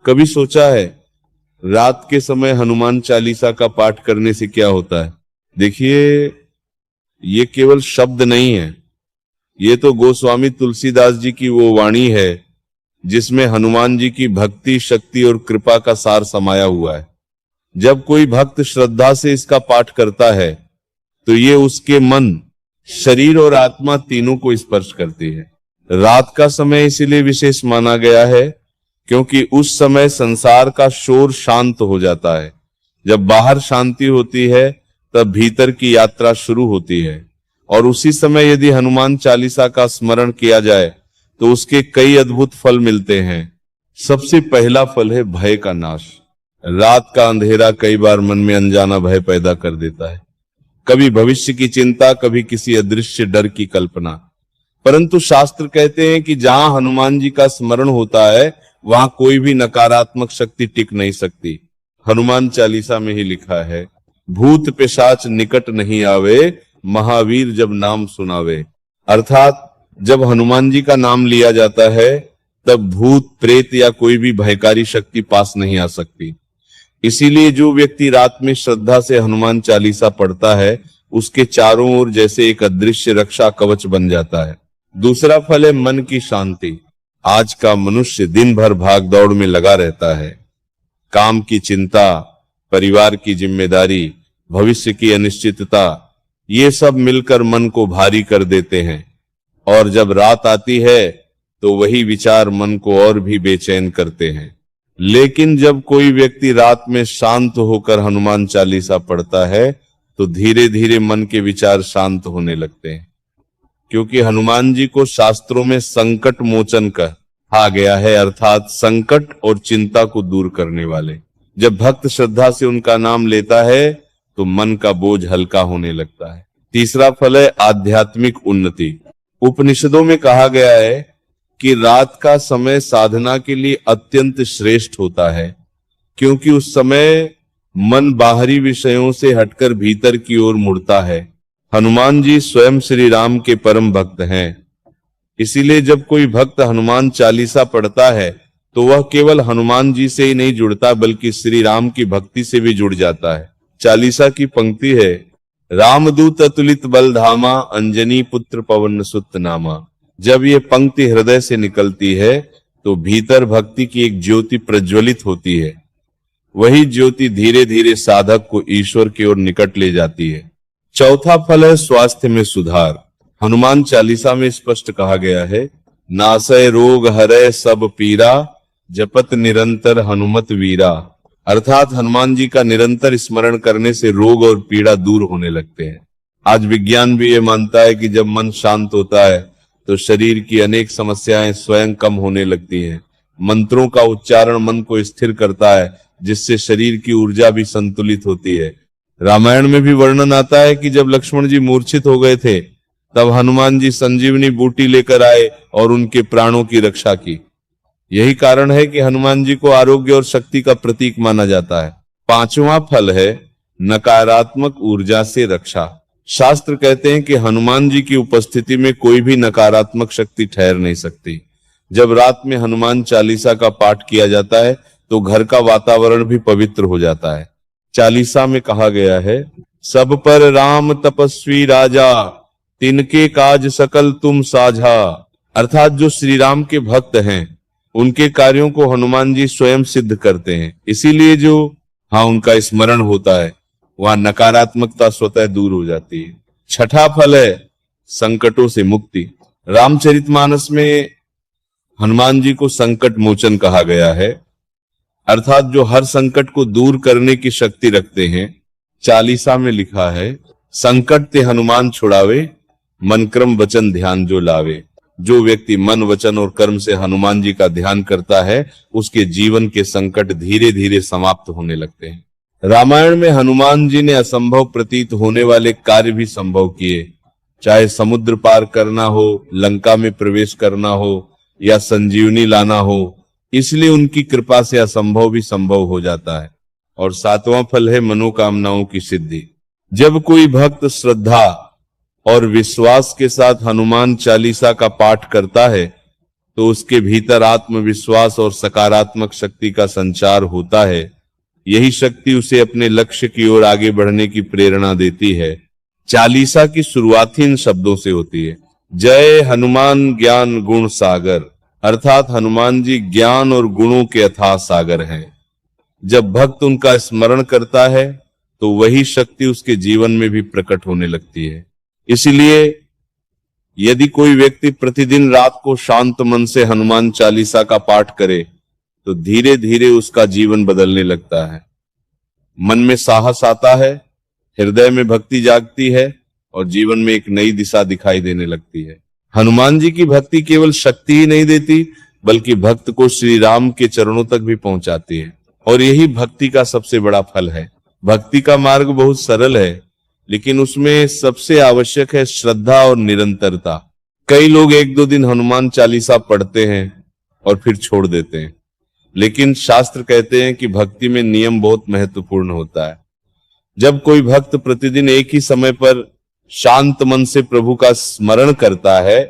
कभी सोचा है रात के समय हनुमान चालीसा का पाठ करने से क्या होता है? देखिए, ये केवल शब्द नहीं है, ये तो गोस्वामी तुलसीदास जी की वो वाणी है जिसमें हनुमान जी की भक्ति, शक्ति और कृपा का सार समाया हुआ है। जब कोई भक्त श्रद्धा से इसका पाठ करता है तो ये उसके मन, शरीर और आत्मा तीनों को स्पर्श करती है। रात का समय इसीलिए विशेष माना गया है क्योंकि उस समय संसार का शोर शांत हो जाता है। जब बाहर शांति होती है तब भीतर की यात्रा शुरू होती है, और उसी समय यदि हनुमान चालीसा का स्मरण किया जाए तो उसके कई अद्भुत फल मिलते हैं। सबसे पहला फल है भय का नाश। रात का अंधेरा कई बार मन में अनजाना भय पैदा कर देता है, कभी भविष्य की चिंता, कभी किसी अदृश्य डर की कल्पना। परंतु शास्त्र कहते हैं कि जहां हनुमान जी का स्मरण होता है वहां कोई भी नकारात्मक शक्ति टिक नहीं सकती। हनुमान चालीसा में ही लिखा है, भूत पिशाच निकट नहीं आवे, महावीर जब नाम सुनावे। अर्थात जब हनुमान जी का नाम लिया जाता है तब भूत, प्रेत या कोई भी भयकारी शक्ति पास नहीं आ सकती। इसीलिए जो व्यक्ति रात में श्रद्धा से हनुमान चालीसा पढ़ता है उसके चारों ओर जैसे एक अदृश्य रक्षा कवच बन जाता है। दूसरा फल है मन की शांति। आज का मनुष्य दिन भर भाग दौड़ में लगा रहता है। काम की चिंता, परिवार की जिम्मेदारी, भविष्य की अनिश्चितता, ये सब मिलकर मन को भारी कर देते हैं, और जब रात आती है तो वही विचार मन को और भी बेचैन करते हैं। लेकिन जब कोई व्यक्ति रात में शांत होकर हनुमान चालीसा पढ़ता है तो धीरे धीरे मन के विचार शांत होने लगते हैं, क्योंकि हनुमान जी को शास्त्रों में संकट मोचन कहा गया है, अर्थात संकट और चिंता को दूर करने वाले। जब भक्त श्रद्धा से उनका नाम लेता है तो मन का बोझ हल्का होने लगता है। तीसरा फल है आध्यात्मिक उन्नति। उपनिषदों में कहा गया है कि रात का समय साधना के लिए अत्यंत श्रेष्ठ होता है, क्योंकि उस समय मन बाहरी विषयों से हटकर भीतर की ओर मुड़ता है। हनुमान जी स्वयं श्री राम के परम भक्त हैं। इसीलिए जब कोई भक्त हनुमान चालीसा पढ़ता है तो वह केवल हनुमान जी से ही नहीं जुड़ता बल्कि श्री राम की भक्ति से भी जुड़ जाता है। चालीसा की पंक्ति है, रामदूत अतुलित बल धामा, अंजनी पुत्र पवन सुत नामा। जब ये पंक्ति हृदय से निकलती है तो भीतर भक्ति की एक ज्योति प्रज्वलित होती है। वही ज्योति धीरे धीरे साधक को ईश्वर की ओर निकट ले जाती है। चौथा फल है स्वास्थ्य में सुधार। हनुमान चालीसा में स्पष्ट कहा गया है, नासय रोग हरय सब पीरा, जपत निरंतर हनुमत वीरा। अर्थात हनुमान जी का निरंतर स्मरण करने से रोग और पीड़ा दूर होने लगते हैं। आज विज्ञान भी ये मानता है कि जब मन शांत होता है तो शरीर की अनेक समस्याएं स्वयं कम होने लगती हैं। मंत्रों का उच्चारण मन को स्थिर करता है, जिससे शरीर की ऊर्जा भी संतुलित होती है। रामायण में भी वर्णन आता है कि जब लक्ष्मण जी मूर्छित हो गए थे तब हनुमान जी संजीवनी बूटी लेकर आए और उनके प्राणों की रक्षा की। यही कारण है कि हनुमान जी को आरोग्य और शक्ति का प्रतीक माना जाता है। पांचवा फल है नकारात्मक ऊर्जा से रक्षा। शास्त्र कहते हैं कि हनुमान जी की उपस्थिति में कोई भी नकारात्मक शक्ति ठहर नहीं सकती। जब रात में हनुमान चालीसा का पाठ किया जाता है तो घर का वातावरण भी पवित्र हो जाता है। चालीसा में कहा गया है, सब पर राम तपस्वी राजा, तिनके काज सकल तुम साझा। अर्थात जो श्री राम के भक्त हैं उनके कार्यों को हनुमान जी स्वयं सिद्ध करते हैं। इसीलिए जो उनका स्मरण होता है वहां नकारात्मकता स्वतः दूर हो जाती है। छठा फल है संकटों से मुक्ति। रामचरितमानस में हनुमान जी को संकट मोचन कहा गया है, अर्थात जो हर संकट को दूर करने की शक्ति रखते हैं। चालीसा में लिखा है, संकट ते हनुमान छुड़ावे, मन क्रम वचन ध्यान जो लावे। जो व्यक्ति मन, वचन और कर्म से हनुमान जी का ध्यान करता है उसके जीवन के संकट धीरे धीरे समाप्त होने लगते हैं। रामायण में हनुमान जी ने असंभव प्रतीत होने वाले कार्य भी संभव किए, चाहे समुद्र पार करना हो, लंका में प्रवेश करना हो या संजीवनी लाना हो। इसलिए उनकी कृपा से असंभव भी संभव हो जाता है। और सातवां फल है मनोकामनाओं की सिद्धि। जब कोई भक्त श्रद्धा और विश्वास के साथ हनुमान चालीसा का पाठ करता है तो उसके भीतर आत्मविश्वास और सकारात्मक शक्ति का संचार होता है। यही शक्ति उसे अपने लक्ष्य की ओर आगे बढ़ने की प्रेरणा देती है। चालीसा की शुरुआत ही इन शब्दों से होती है, जय हनुमान ज्ञान गुण सागर, अर्थात हनुमान जी ज्ञान और गुणों के अथाह सागर हैं। जब भक्त उनका स्मरण करता है तो वही शक्ति उसके जीवन में भी प्रकट होने लगती है। इसलिए यदि कोई व्यक्ति प्रतिदिन रात को शांत मन से हनुमान चालीसा का पाठ करे तो धीरे धीरे उसका जीवन बदलने लगता है। मन में साहस आता है, हृदय में भक्ति जागती है और जीवन में एक नई दिशा दिखाई देने लगती है। हनुमान जी की भक्ति केवल शक्ति ही नहीं देती, बल्कि भक्त को श्री राम के चरणों तक भी पहुंचाती है। और यही भक्ति का सबसे बड़ा फल है। भक्ति का मार्ग बहुत सरल है, लेकिन उसमें सबसे आवश्यक है श्रद्धा और निरंतरता। कई लोग एक दो दिन हनुमान चालीसा पढ़ते हैं और फिर छोड़ देते हैं, लेकिन शास्त्र कहते हैं कि भक्ति में नियम बहुत महत्वपूर्ण होता है। जब कोई भक्त प्रतिदिन एक ही समय पर शांत मन से प्रभु का स्मरण करता है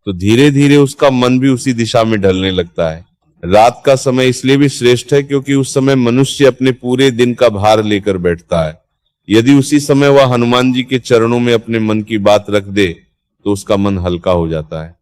तो धीरे धीरे उसका मन भी उसी दिशा में ढलने लगता है। रात का समय इसलिए भी श्रेष्ठ है क्योंकि उस समय मनुष्य अपने पूरे दिन का भार लेकर बैठता है। यदि उसी समय वह हनुमान जी के चरणों में अपने मन की बात रख दे तो उसका मन हल्का हो जाता है।